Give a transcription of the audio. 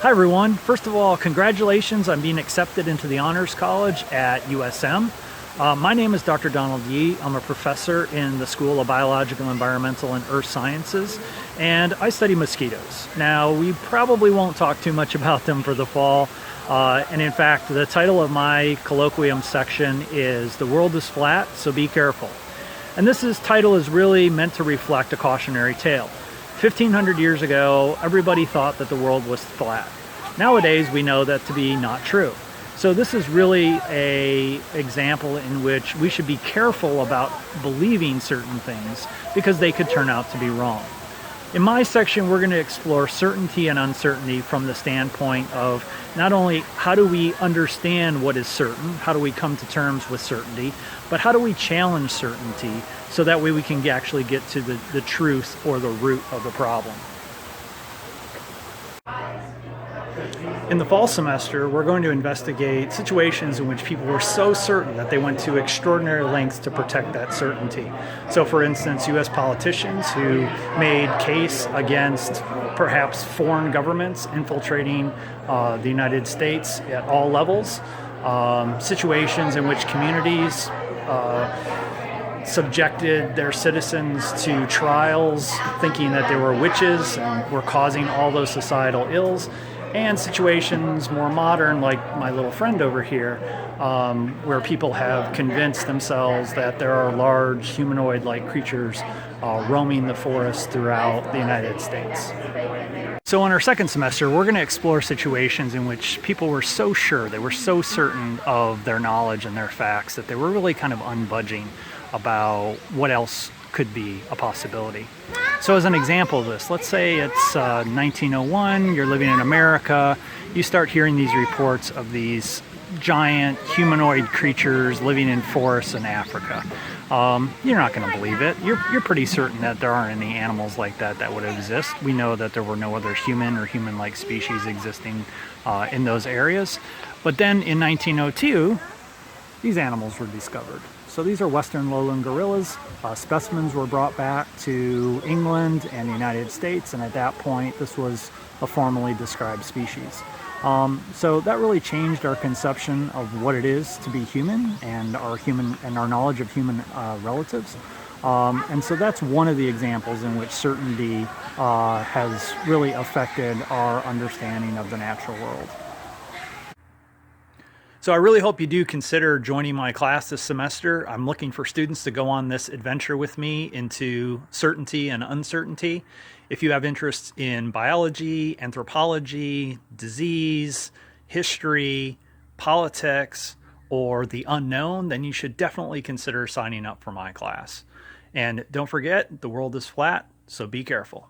Hi everyone. First of all, congratulations on being accepted into the Honors College at USM. My name is Dr. Donald Yee. I'm a professor in the School of Biological, Environmental, and Earth Sciences, and I study mosquitoes. Now, we probably won't talk too much about them for the fall, and in fact, the title of my colloquium section is "The World is Flat, so be careful." And title is really meant to reflect a cautionary tale. 1500 years ago, everybody thought that the world was flat. Nowadays, we know that to be not true. So this is really an example in which we should be careful about believing certain things because they could turn out to be wrong. In my section, we're going to explore certainty and uncertainty from the standpoint of not only how do we understand what is certain, how do we come to terms with certainty, but how do we challenge certainty so that way we can actually get to the truth or the root of the problem. In the fall semester, we're going to investigate situations in which people were so certain that they went to extraordinary lengths to protect that certainty. So for instance, U.S. politicians who made case against perhaps foreign governments infiltrating the United States at all levels, situations in which communities subjected their citizens to trials thinking that they were witches and were causing all those societal ills, and situations more modern, like my little friend over here, where people have convinced themselves that there are large humanoid-like creatures roaming the forest throughout the United States. So in our second semester, we're going to explore situations in which people were so sure, they were so certain of their knowledge and their facts that they were really kind of unbudging about what else could be a possibility. So as an example of this, let's say it's 1901, you're living in America, you start hearing these reports of these giant humanoid creatures living in forests in Africa. You're not going to believe it. You're pretty certain that there aren't any animals like that would exist. We know that there were no other human or human-like species existing in those areas. But then in 1902, these animals were discovered. So these are western lowland gorillas. Specimens were brought back to England and the United States, and at that point this was a formally described species. So that really changed our conception of what it is to be human and our knowledge of human relatives. And so that's one of the examples in which certainty has really affected our understanding of the natural world. So I really hope you do consider joining my class this semester. I'm looking for students to go on this adventure with me into certainty and uncertainty. If you have interests in biology, anthropology, disease, history, politics, or the unknown, then you should definitely consider signing up for my class. And don't forget, the world is flat, so be careful.